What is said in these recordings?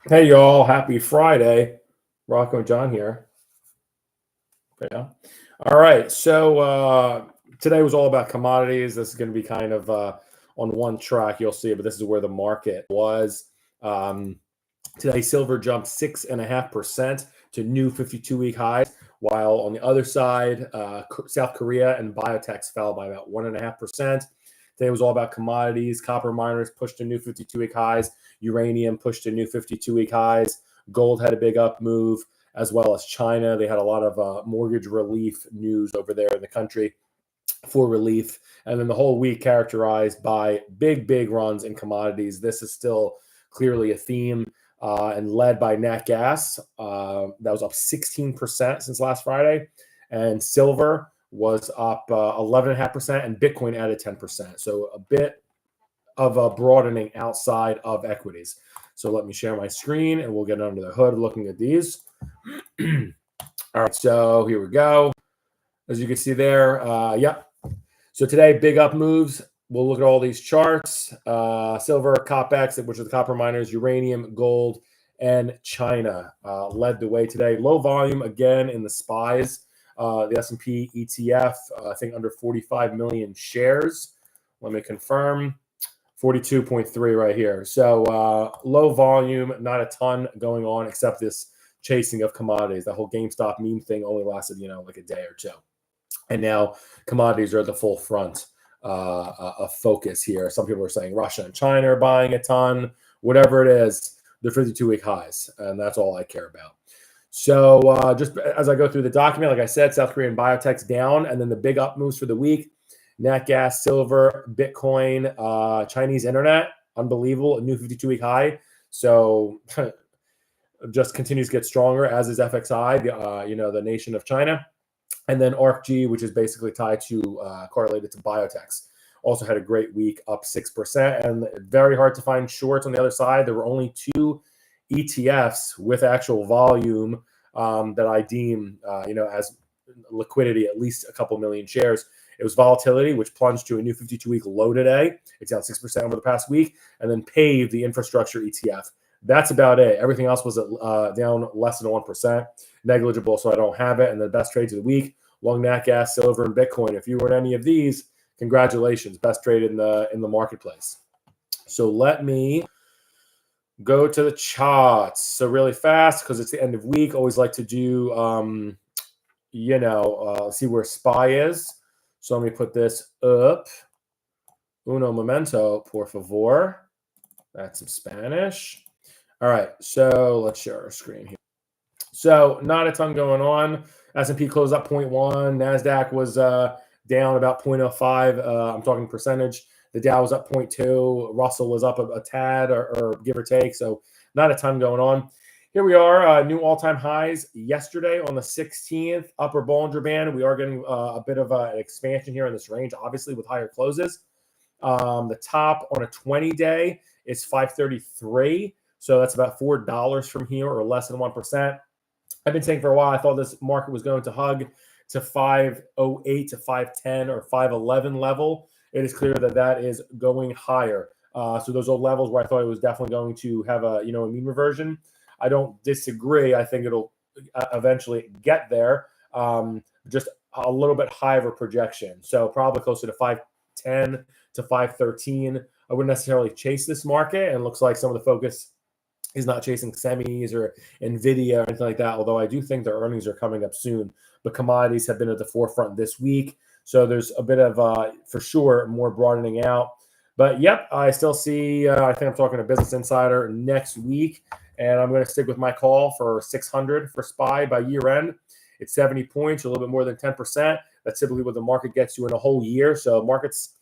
Hey y'all, happy Friday. Rocco and John here. Yeah. All right. So today was all about commodities. This is going to be kind of on one track, you'll see, but this is where the market was. Um, Today, silver jumped 6.5% to new 52-week highs, while on the other side, South Korea and Biotechs fell by about 1.5%. Today was all about commodities. Copper miners pushed to new 52-week highs. Uranium pushed to new 52-week highs. Gold had a big up move, as well as China. They had a lot of mortgage relief news over there in the country for relief. And then the whole week characterized by big runs in commodities. This is still clearly a theme and led by nat gas. That was up 16% since last Friday. And silver was up 11.5%, and Bitcoin added 10%. So a bit of a broadening outside of equities. So let me share my screen and we'll get under the hood looking at these. All right, so here we go. As you can see there, So today, big up moves. We'll look at all these charts. Silver, COPEX, which are the copper miners, uranium, gold, and China led the way today. Low volume again in the SPYs. The S&P ETF, I think under 45 million shares. Let me confirm. 42.3 right here. So low volume, not a ton going on except this chasing of commodities. The whole GameStop meme thing only lasted, like a day or two. And now commodities are at the full front of focus here. Some people are saying Russia and China are buying a ton. Whatever it is, they're 52-week highs, and that's all I care about. So just as I go through the document, like I said, South Korean biotechs down, and then the big up moves for the week. Nat gas, silver, Bitcoin, Chinese internet, unbelievable, a new 52-week high. So just continues to get stronger, as is FXI, the nation of China. And then ARKG, which is basically tied to correlated to Biotechs, also had a great week, up 6%. And very hard to find shorts on the other side. There were only two ETFs with actual volume that I deem, as liquidity, at least a couple million shares. It was volatility, which plunged to a new 52-week low today. It's down 6% over the past week. And then PAVE, the infrastructure ETF. That's about it. Everything else was down less than 1%. Negligible, so I don't have it. And the best trades of the week, long nat gas, silver, and Bitcoin. If you were in any of these, congratulations. Best trade in the marketplace. So let me go to the charts. So really fast, because it's the end of week. Always like to do, see where SPY is. So let me put this up. Uno momento, por favor. That's some Spanish. All right, so let's share our screen here. So not a ton going on. S&P closed up 0.1. NASDAQ was down about 0.05. I'm talking percentage. The Dow was up 0.2. Russell was up a tad or give or take. So not a ton going on. Here we are, new all-time highs yesterday on the 16th, upper Bollinger Band. We are getting a bit of an expansion here in this range, obviously with higher closes. The top on a 20-day is 533. So that's about $4 from here, or less than 1%. I've been saying for a while, I thought this market was going to hug to 508 to 510 or 511 level. It is clear that that is going higher. So those old levels where I thought it was definitely going to have a mean reversion, I don't disagree. I think it'll eventually get there, just a little bit higher of a projection. So probably closer to 510 to 513. I wouldn't necessarily chase this market, and it looks like some of the focus is not chasing semis or NVIDIA or anything like that, although I do think their earnings are coming up soon. But commodities have been at the forefront this week. So there's a bit of, for sure, more broadening out. But, yep, I still see, I think I'm talking to Business Insider next week, and I'm going to stick with my call for 600 for SPY by year end. It's 70 points, a little bit more than 10%. That's typically what the market gets you in a whole year. So markets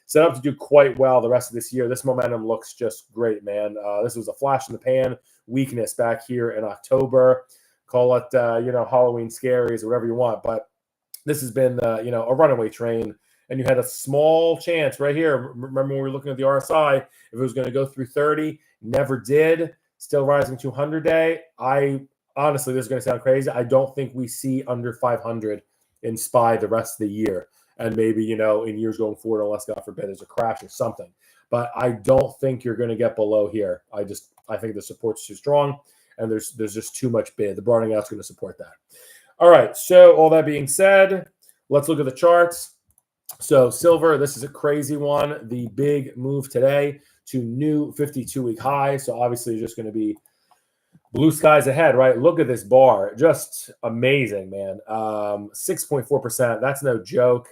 set up to do quite well the rest of this year. This momentum looks just great, man. This was a flash in the pan weakness back here in October. Call it, Halloween scaries or whatever you want. But this has been, a runaway train. And you had a small chance right here. Remember when we were looking at the RSI, if it was going to go through 30, never did. Still rising 200-day. Honestly, this is going to sound crazy. I don't think we see under 500 in SPY the rest of the year. And maybe, in years going forward, unless, God forbid, there's a crash or something. but I don't think you're going to get below here. I think the support's too strong, and there's just too much bid. The broadening out's going to support that. All right. So all that being said, let's look at the charts. So silver, this is a crazy one. The big move today to new 52-week high. So obviously, just going to be blue skies ahead, right? Look at this bar. Just amazing, man. 6.4%. That's no joke.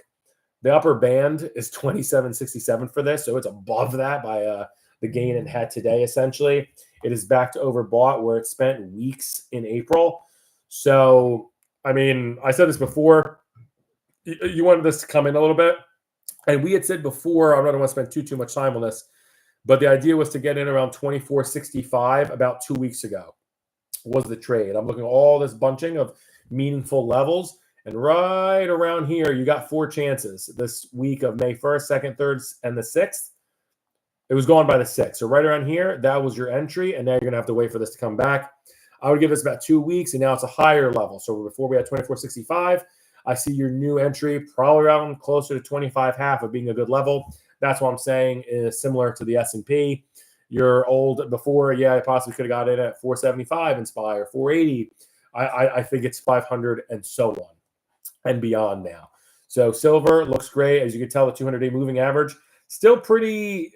The upper band is 27.67 for this. So it's above that by the gain it had today, essentially. It is back to overbought where it spent weeks in April. So, I mean, I said this before. You wanted this to come in a little bit. And we had said before, I don't want to spend too much time on this, but the idea was to get in around 24.65 about 2 weeks ago was the trade. I'm looking at all this bunching of meaningful levels. And right around here, you got 4 chances this week of May 1st, 2nd, 3rd, and the 6th. It was gone by the 6th. So right around here, that was your entry. And now you're going to have to wait for this to come back. I would give this about 2 weeks, and now it's a higher level. So before we had 24.65, I see your new entry probably around closer to 25.5 of being a good level. That's what I'm saying is similar to the S&P. Your old before, yeah, I possibly could have got in at 475 Inspire, 480. I think it's 500 and so on and beyond now. So silver looks great. As you can tell, the 200-day moving average still pretty,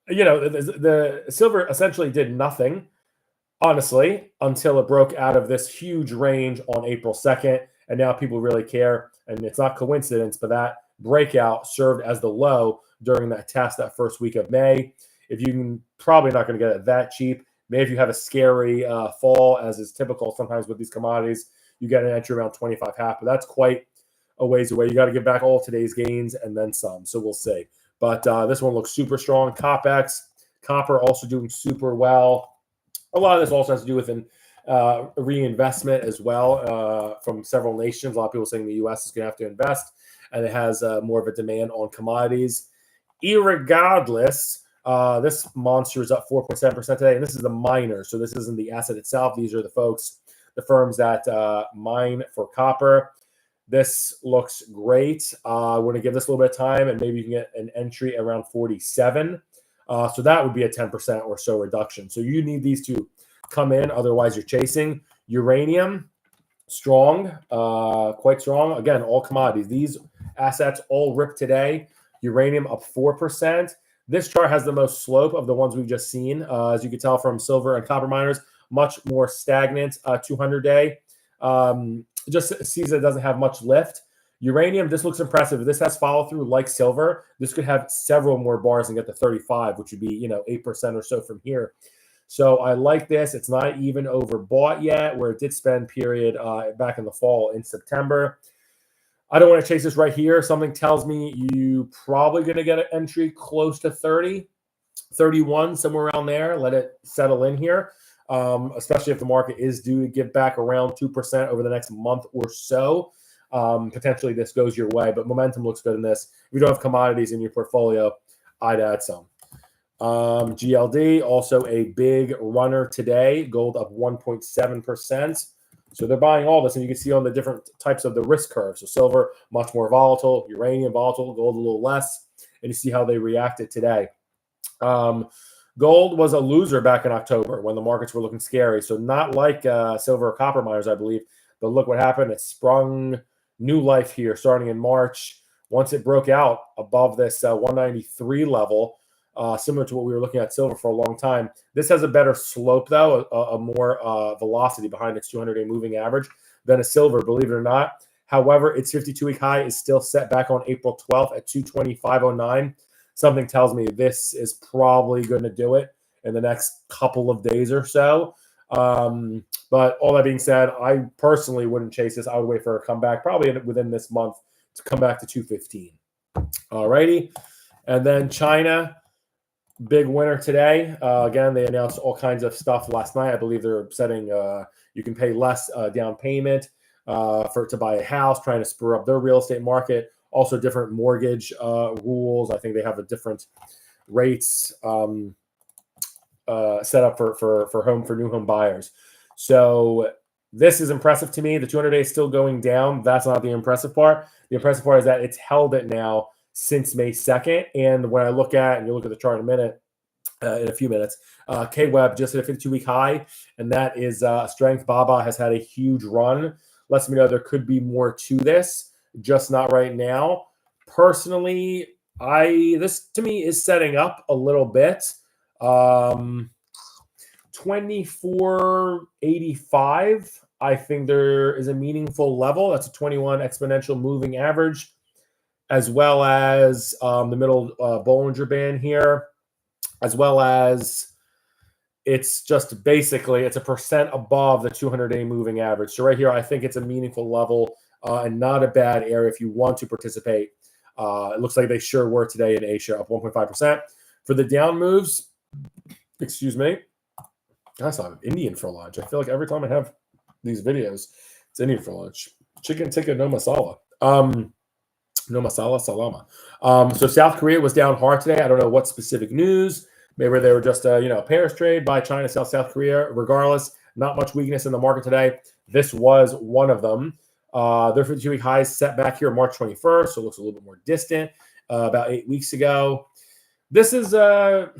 the silver essentially did nothing, honestly, until it broke out of this huge range on April 2nd. And now people really care. And it's not coincidence, but that breakout served as the low during that test that first week of May. If you can, probably not going to get it that cheap. Maybe if you have a scary fall, as is typical sometimes with these commodities, you get an entry around 25.5, but that's quite a ways away. You got to give back all today's gains and then some. So we'll see. But this one looks super strong. COPEX, copper also doing super well. A lot of this also has to do with reinvestment as well from several nations. A lot of people saying the U.S. is going to have to invest, and it has more of a demand on commodities. Irregardless, this monster is up 4.7% today, and this is the miners. So this isn't the asset itself. These are the firms that mine for copper. This looks great. We're going to give this a little bit of time, and maybe you can get an entry around 47. So that would be a 10% or so reduction. So you need these to come in. Otherwise, you're chasing. Uranium, strong, quite strong. Again, all commodities. These assets all ripped today. Uranium up 4%. This chart has the most slope of the ones we've just seen. As you can tell from silver and copper miners, much more stagnant 200-day. Just sees it doesn't have much lift. Uranium, this looks impressive. If this has follow through like silver, this could have several more bars and get to 35, which would be 8% or so from here. So I like this. It's not even overbought yet, where it did spend period back in the fall in September. I don't want to chase this right here. Something tells me you probably going to get an entry close to 30, 31, somewhere around there. Let it settle in here, especially if the market is due to give back around 2% over the next month or so. Potentially this goes your way, but momentum looks good in this. If you don't have commodities in your portfolio, I'd add some. GLD, also a big runner today. Gold up 1.7%. So they're buying all this, and you can see on the different types of the risk curve. So silver, much more volatile. Uranium, volatile. Gold, a little less. And you see how they reacted today. Gold was a loser back in October when the markets were looking scary. So not like silver or copper miners, I believe. But look what happened. It sprung new life here starting in March. Once it broke out above this 193 level, similar to what we were looking at silver for a long time. This has a better slope, though, a more velocity behind its 200-day moving average than a silver, believe it or not. However, its 52-week high is still set back on April 12th at 225.09. Something tells me this is probably going to do it in the next couple of days or so. But all that being said, I personally wouldn't chase this. I would wait for a comeback, probably within this month, to come back to 215. All righty. And then China, big winner today. Again, they announced all kinds of stuff last night. I believe they're setting you can pay less down payment to buy a house, trying to spur up their real estate market. Also, different mortgage rules. I think they have a different rates set up for new home buyers. So this is impressive to me. The 200-day is still going down. That's not the impressive part. The impressive part is that it's held it now since May 2nd. And when I look at, and you look at the chart in a few minutes, K-Web just hit a 52-week high, and that is strength. Baba has had a huge run. Lets me know there could be more to this, just not right now. Personally, this to me is setting up a little bit. 2485, I think there is a meaningful level. That's a 21 exponential moving average, as well as the middle Bollinger Band here, as well as it's just basically it's a percent above the 200-day moving average. So right here, I think it's a meaningful level and not a bad area if you want to participate. It looks like they sure were today in Asia, up 1.5%. For the down moves, excuse me, I saw Indian for lunch. I feel like every time I have these videos, it's Indian for lunch. Chicken tikka no masala. No masala salama. So South Korea was down hard today. I don't know what specific news. Maybe they were just a pairs trade by China, South Korea. Regardless, not much weakness in the market today. This was one of them. Their 52-week highs set back here March 21st, so it looks a little bit more distant. About 8 weeks ago. This is what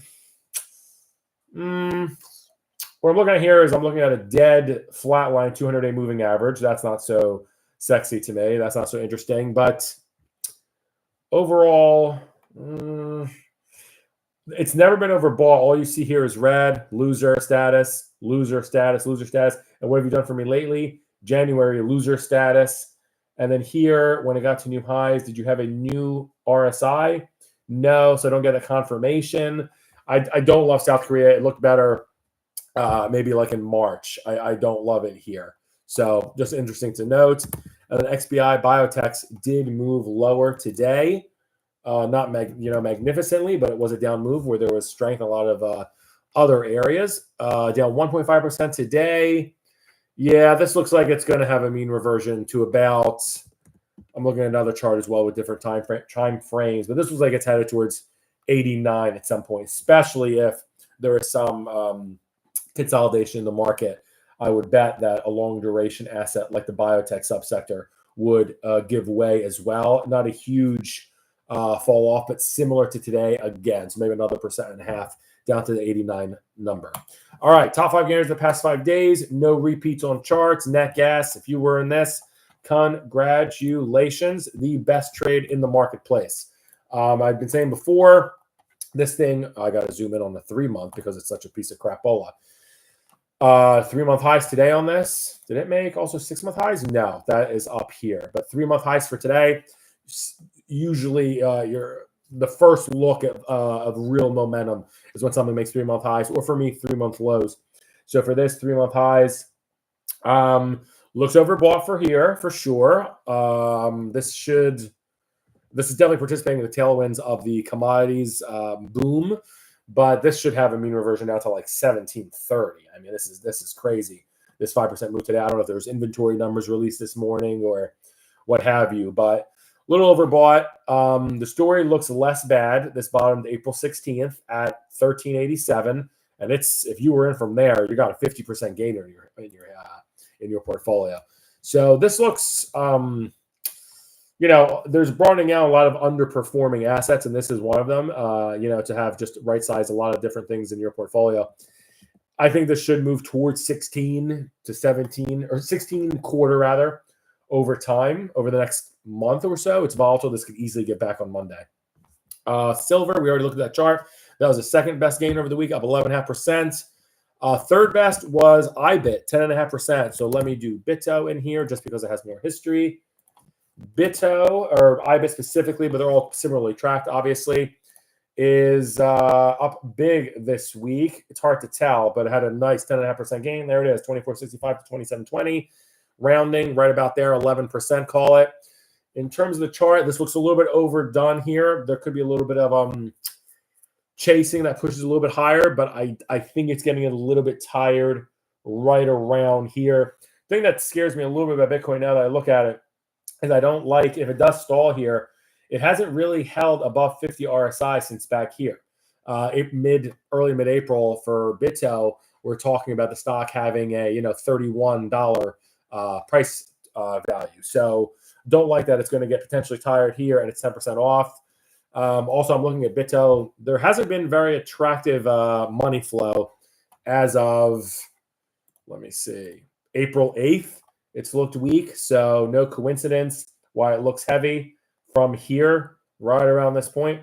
I'm looking at here is I'm looking at a dead flatline 200-day moving average. That's not so sexy to me. That's not so interesting. But overall, it's never been overbought. All you see here is red, loser status, loser status, loser status. And what have you done for me lately? January, loser status. And then here, when it got to new highs, did you have a new RSI? No, so I don't get a confirmation. I don't love South Korea. It looked better maybe like in March. I don't love it here. So just interesting to note. And then XBI Biotechs did move lower today. Not magnificently, but it was a down move where there was strength in a lot of other areas. Down 1.5% today. Yeah, this looks like it's going to have a mean reversion to about, I'm looking at another chart as well with different time frames, but this was like it's headed towards 89 at some point, especially if there is some consolidation in the market. I would bet that a long duration asset like the biotech subsector would give way as well. Not a huge fall off, but similar to today again. So maybe another 1.5% down to the 89 number. All right, top 5 gainers the past 5 days. No repeats on charts. Net gas, if you were in this, congratulations. The best trade in the marketplace. I've been saying before, this thing, I got to zoom in on the 3-month because it's such a piece of crapola. 3-month highs today on this. Did it make also 6-month highs? No, that is up here. But 3-month highs for today, usually the first look of real momentum is when something makes 3-month highs, or for me, 3-month lows. So for this 3-month highs, looks overbought for here for sure. This is definitely participating in the tailwinds of the commodities boom, but this should have a mean reversion now to like 1730. I mean, this is crazy. This 5% move today. I don't know if there's inventory numbers released this morning or what have you, but a little overbought. The story looks less bad. This bottomed April 16th at 1387, and it's if you were in from there, you got a 50% gainer in your portfolio. So this looks, there's broadening out a lot of underperforming assets, and this is one of them. To have just right size a lot of different things in your portfolio. I think this should move towards 16 to 17 or 16 quarter rather over time, over the next month or so. It's volatile. This could easily get back on Monday. Silver, we already looked at that chart. That was the second best gain over the week, up 11.5%. Third best was IBIT, 10.5%. So let me do BITO in here just because it has more history. BITO, or IBIT specifically, but they're all similarly tracked, obviously, is up big this week. It's hard to tell, but it had a nice 10.5% gain. There it is, 24.65 to 27.20. Rounding right about there, 11%, call it. In terms of the chart, this looks a little bit overdone here. There could be a little bit of chasing that pushes a little bit higher, but I think it's getting a little bit tired right around here. The thing that scares me a little bit about Bitcoin now that I look at it is I don't like, if it does stall here, it hasn't really held above 50 RSI since back here. Early mid-April for BITO, we're talking about the stock having a $31 price value. So don't like that it's going to get potentially tired here and it's 10% off. Also, I'm looking at Bito. There hasn't been very attractive money flow as of, let me see, April 8th. It's looked weak, so no coincidence why it looks heavy from here right around this point.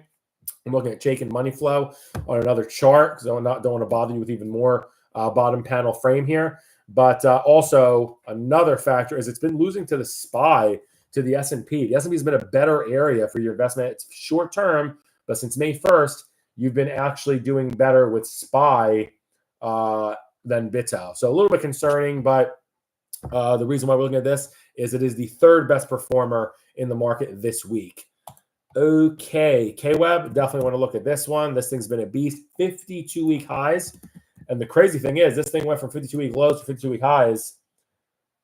I'm looking at Chaikin money flow on another chart because I don't want to bother you with even more bottom panel frame here. But also another factor is it's been losing to the SPY, to the S&P. The S&P has been a better area for your investment. It's short term, but since May 1st, you've been actually doing better with SPY than Bito. So a little bit concerning, but the reason why we're looking at this is it is the third best performer in the market this week. Okay, KWeb, definitely want to look at this one. This thing's been a beast, 52-week highs. And the crazy thing is this thing went from 52-week lows to 52-week highs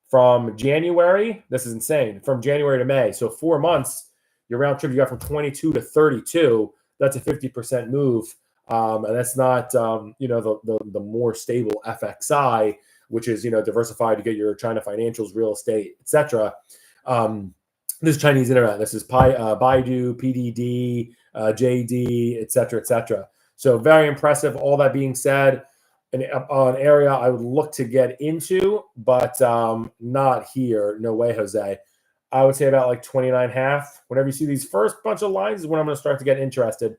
from January. This is insane. From January to May. So 4 months, your round trip, you got from 22 to 32. That's a 50% move. And that's not, the more stable FXI, which is, diversified to get your China financials, real estate, etc. This is Chinese internet. This is Baidu, PDD, JD, etc., etc. So very impressive. All that being said, an area I would look to get into, but not here. No way, Jose. I would say about like 29.5. Whenever you see these first bunch of lines is when I'm going to start to get interested.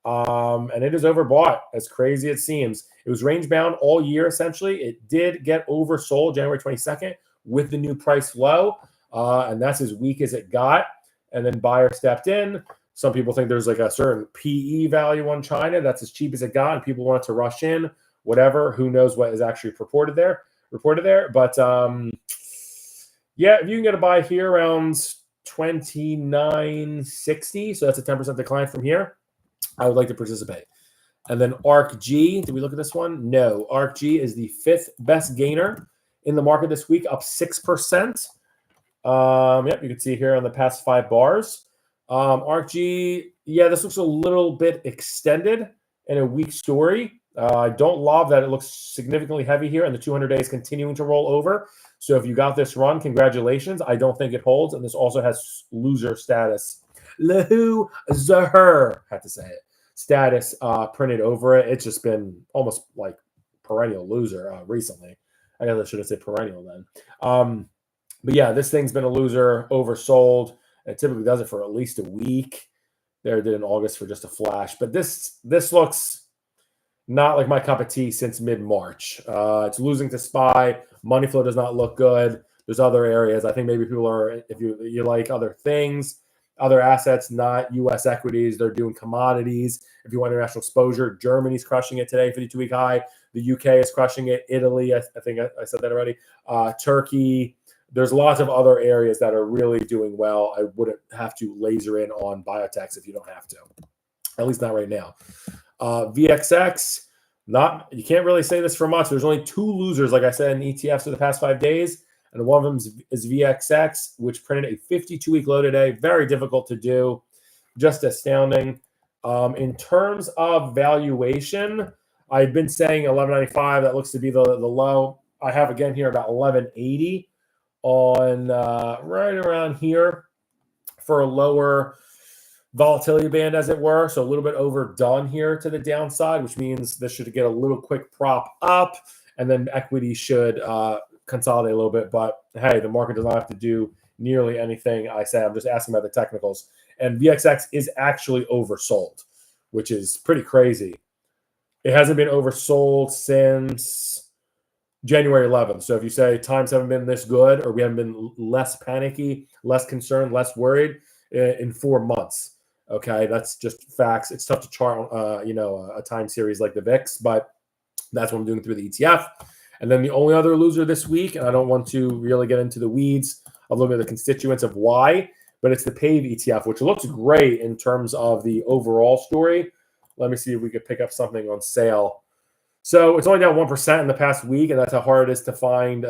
And it is overbought, as crazy it seems. It was range bound all year, essentially. It did get oversold January 22nd with the new price low. And that's as weak as it got. And then buyer stepped in. Some people think there's like a certain PE value on China. That's as cheap as it got. And people want to rush in, whatever. Who knows what is actually reported there. But yeah, if you can get a buy here around 29.60, so that's a 10% decline from here, I would like to participate. And then ARKG, did we look at this one? No. ARKG is the fifth best gainer in the market this week, up 6%. Yep, you can see here on the past 5 bars. ARKG, yeah, this looks a little bit extended and a weak story. I don't love that it looks significantly heavy here and the 200 days continuing to roll over. So if you got this run, congratulations. I don't think it holds, and this also has loser status. Loser, had to say it. Status printed over it. It's just been almost like perennial loser recently. I guess I should have said perennial then. But yeah, this thing's been a loser, oversold. It typically does it for at least a week. There it did in August for just a flash. But this looks not like my cup of tea since mid-March. It's losing to SPY. Money flow does not look good. There's other areas. I think maybe people are, if you like other things, other assets, not U.S. equities, they're doing commodities. If you want international exposure, Germany's crushing it today, 52-week high. The UK is crushing it. Italy, I think I said that already. Turkey. There's lots of other areas that are really doing well. I wouldn't have to laser in on Biotechs if you don't have to, at least not right now. VXX, you can't really say this for much. There's only 2 losers, like I said, in ETFs for the past 5 days. And one of them is VXX, which printed a 52-week low today. Very difficult to do. Just astounding. In terms of valuation, I've been saying 11.95. That looks to be the low. I have again here about 11.80 on right around here for a lower volatility band, as it were. So a little bit overdone here to the downside, which means this should get a little quick prop up, and then equity should consolidate a little bit. But hey, the market does not have to do nearly anything I say. I'm just asking about the technicals. And VXX is actually oversold, which is pretty crazy. It hasn't been oversold since January 11th. So if you say times haven't been this good, or we haven't been less panicky, less concerned, less worried in 4 months. Okay, that's just facts. It's tough to chart, a time series like the VIX, but that's what I'm doing through the ETF. And then the only other loser this week, and I don't want to really get into the weeds of looking at the constituents of why, but it's the PAVE ETF, which looks great in terms of the overall story. Let me see if we could pick up something on sale. So it's only down 1% in the past week, and that's how hard it is to find,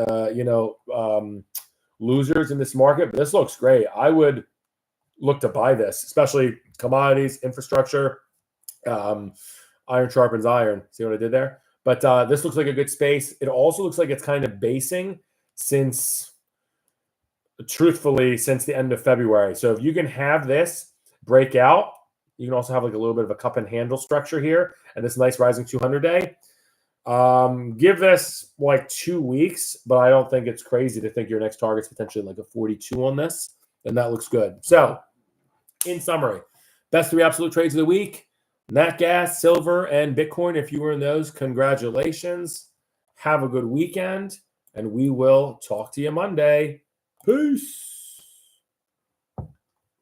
losers in this market. But this looks great. I would look to buy this, especially commodities, infrastructure. Iron sharpens iron. See what I did there? But this looks like a good space. It also looks like it's kind of basing truthfully, since the end of February. So if you can have this break out, You can also have like a little bit of a cup and handle structure here, and this nice rising 200 day. Give this like 2 weeks, but I don't think it's crazy to think your next target's potentially like a 42 on this, and that looks good. So, in summary, best 3 absolute trades of the week: nat gas, silver, and Bitcoin. If you were in those, congratulations. Have a good weekend, and we will talk to you Monday. Peace.